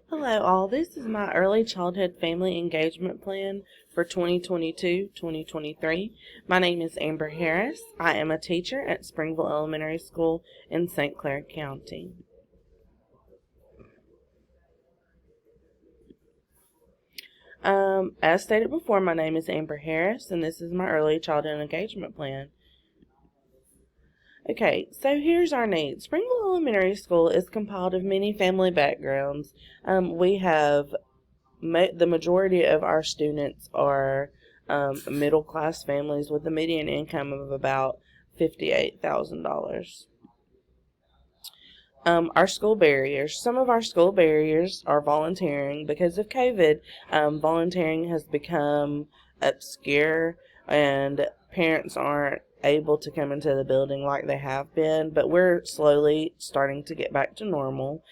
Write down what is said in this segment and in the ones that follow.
Hello all, this is my early childhood family engagement plan for 2022-2023. My name is Amber Harris. I am a teacher at Springville Elementary School in St. Clair County. As stated before, my name is Amber Harris and this is my early childhood engagement plan. Okay, so here's our needs. Springville Elementary School is compiled of many family backgrounds. We have the majority of our students are middle class families with a median income of about $58,000. Our school barriers. Some of our school barriers are volunteering. Because of COVID, volunteering has become obscure and parents aren't able to come into the building like they have been, but we're slowly starting to get back to normal.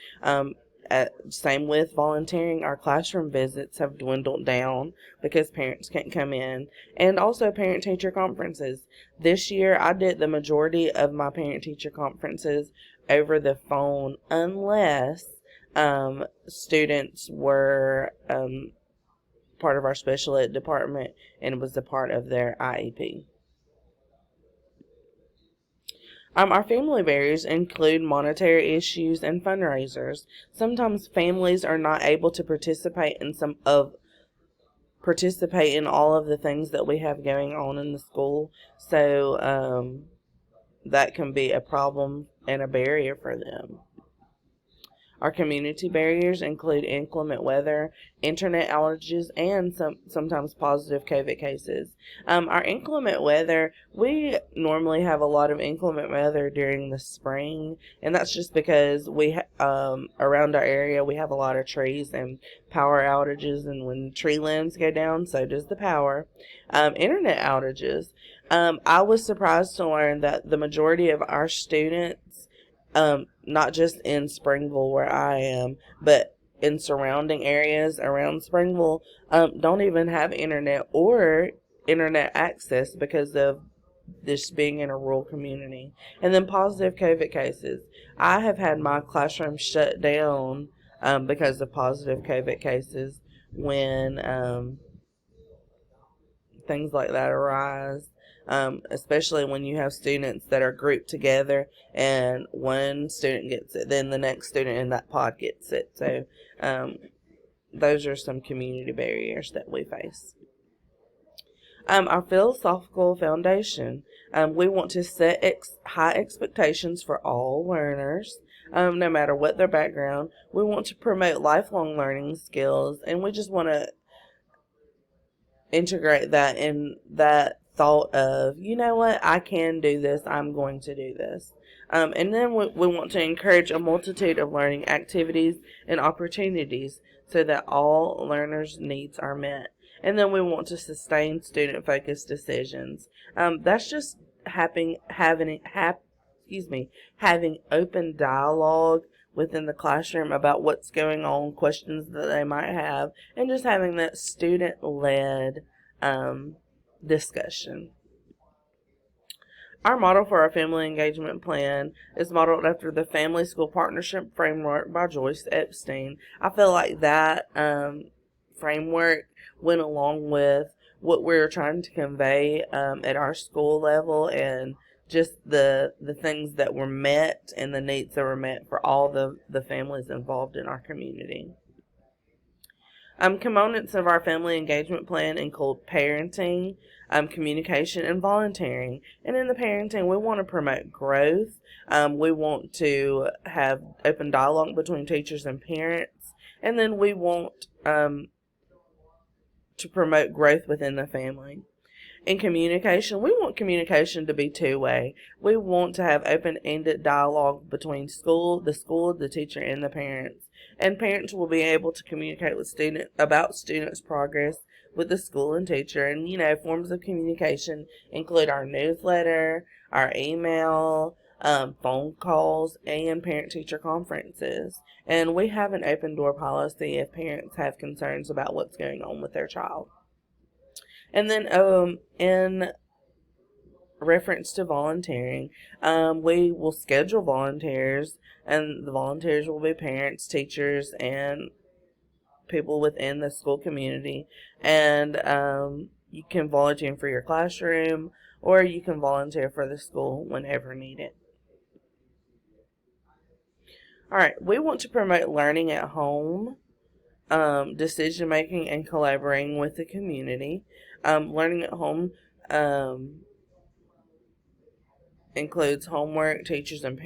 Same with volunteering. Our classroom visits have dwindled down because parents can't come in, and also parent-teacher conferences. This year, I did the majority of my parent-teacher conferences over the phone, unless students were part of our special ed department and it was a part of their IEP. Our family barriers include monetary issues and fundraisers. Sometimes families are not able to participate in all of the things that we have going on in the school. So that can be a problem and a barrier for them. Our community barriers include inclement weather, internet outages, and sometimes positive COVID cases. Our inclement weather, we normally have a lot of inclement weather during the spring, and that's just because around our area we have a lot of trees and power outages, and when tree limbs go down, so does the power. Internet outages. I was surprised to learn that the majority of our students, not just in Springville where I am, but in surrounding areas around Springville, don't even have internet or internet access because of this being in a rural community. And then positive COVID cases. I have had my classroom shut down because of positive COVID cases when things like that arise. Especially when you have students that are grouped together and one student gets it, then the next student in that pod gets it. So those are some community barriers that we face. Our philosophical foundation. We want to set high expectations for all learners, no matter what their background. We want to promote lifelong learning skills, and we just want to integrate that in that thought of, you know what, I can do this, I'm going to do this. And then we want to encourage a multitude of learning activities and opportunities so that all learners' needs are met. And then we want to sustain student-focused decisions. That's just having open dialogue within the classroom about what's going on, questions that they might have, and just having that student-led discussion. Our model for our family engagement plan is modeled after the Family School Partnership Framework by Joyce Epstein. I feel like that framework went along with what we're trying to convey at our school level, and just the things that were met and the needs that were met for all the families involved in our community. Components of our family engagement plan include parenting, communication, and volunteering. And in the parenting, we want to promote growth. We want to have open dialogue between teachers and parents. And then we want to promote growth within the family. In communication, we want communication to be two-way. We want to have open-ended dialogue between the teacher, and the parents. And parents will be able to communicate with about students' progress with the school and teacher. And, forms of communication include our newsletter, our email, phone calls, and parent-teacher conferences. And we have an open door policy if parents have concerns about what's going on with their child. And then in reference to volunteering, we will schedule volunteers, and the volunteers will be parents, teachers, and people within the school community. And you can volunteer for your classroom, or you can volunteer for the school whenever needed. All right, we want to promote learning at home, decision making, and collaborating with the community. Learning at home includes homework, teachers, and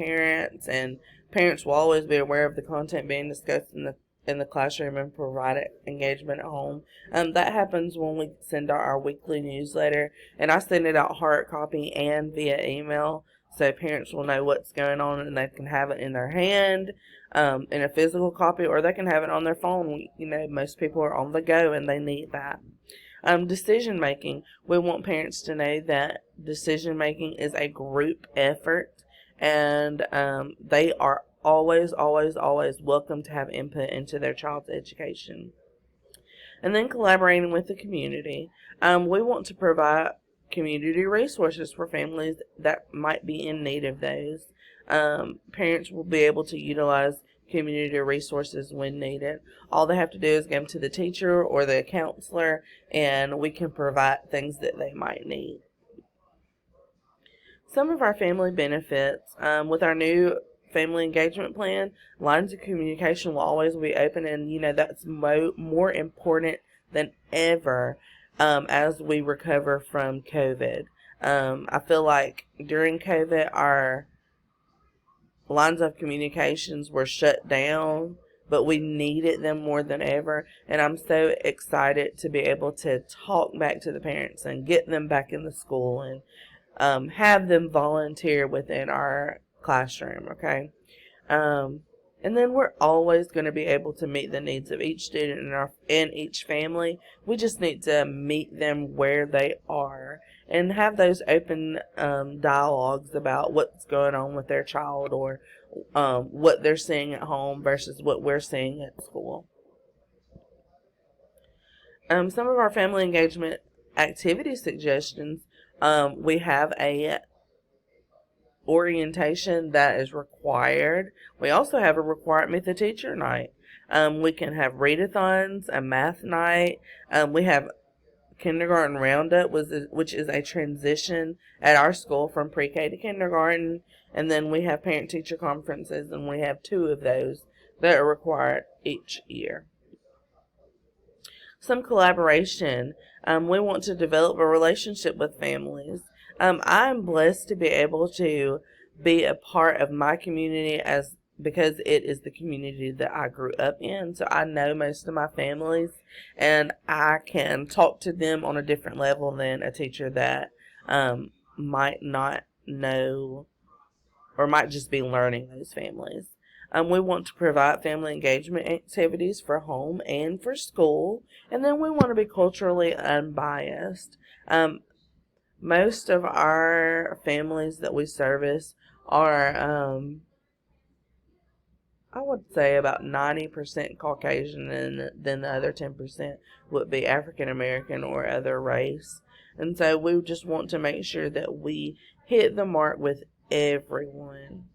parents will always be aware of the content being discussed in the classroom and provide engagement at home. That happens when we send out our weekly newsletter, and I send it out hard copy and via email, so parents will know what's going on and they can have it in their hand, in a physical copy, or they can have it on their phone. Most people are on the go and they need that. Decision making. We want parents to know that decision making is a group effort, and they are always, always, always welcome to have input into their child's education. And then collaborating with the community. We want to provide community resources for families that might be in need of those. Parents will be able to utilize community resources when needed. All they have to do is give them to the teacher or the counselor, and we can provide things that they might need. Some of our family benefits, with our new family engagement plan, lines of communication will always be open, and that's more important than ever as we recover from COVID. I feel like during COVID, our lines of communications were shut down, but we needed them more than ever. And I'm so excited to be able to talk back to the parents and get them back in the school and have them volunteer within our classroom, okay? And then we're always going to be able to meet the needs of each student in each family. We just need to meet them where they are and have those open dialogues about what's going on with their child, or what they're seeing at home versus what we're seeing at school. Some of our family engagement activity suggestions, we have a orientation that is required. We also have a required Meet the Teacher night. We can have readathons, a math night. We have kindergarten roundup, which is a transition at our school from pre-K to kindergarten. And then we have parent-teacher conferences, and we have 2 of those that are required each year. Some collaboration. We want to develop a relationship with families. I'm blessed to be able to be a part of my community because it is the community that I grew up in. So I know most of my families, and I can talk to them on a different level than a teacher that might not know or might just be learning those families. We want to provide family engagement activities for home and for school. And then we want to be culturally unbiased. Most of our families that we service are, I would say about 90% Caucasian, and then the other 10% would be African American or other race. And so we just want to make sure that we hit the mark with everyone.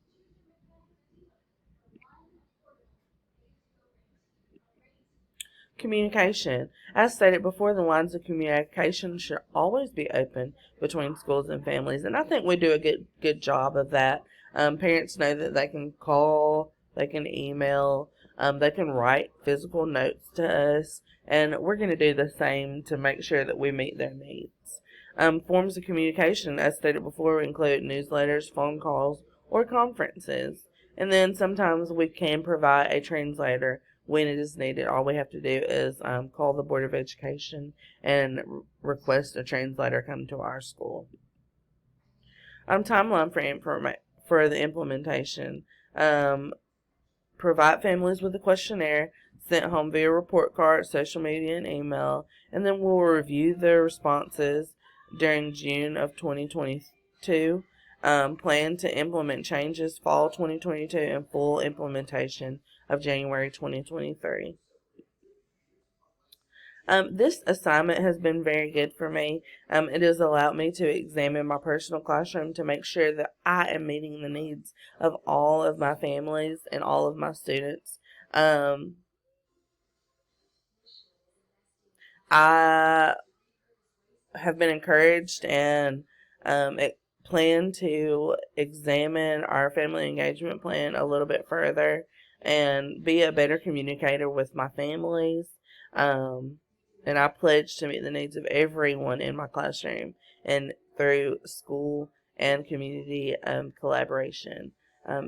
Communication. As stated before, the lines of communication should always be open between schools and families, and I think we do a good job of that. Parents know that they can call, they can email, they can write physical notes to us, and we're going to do the same to make sure that we meet their needs. Forms of communication, as stated before, include newsletters, phone calls, or conferences. And then sometimes we can provide a translator when it is needed. All we have to do is call the Board of Education and request a translator come to our school. Timeline for the implementation. Provide families with a questionnaire sent home via report card, social media, and email, and then we'll review their responses during June of 2022. Plan to implement changes fall 2022 and full implementation of January 2023. This assignment has been very good for me. It has allowed me to examine my personal classroom to make sure that I am meeting the needs of all of my families and all of my students. I have been encouraged and plan to examine our family engagement plan a little bit further and be a better communicator with my families. And I pledge to meet the needs of everyone in my classroom and through school and community collaboration.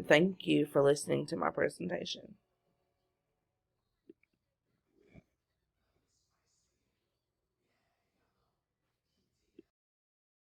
Thank you for listening to my presentation.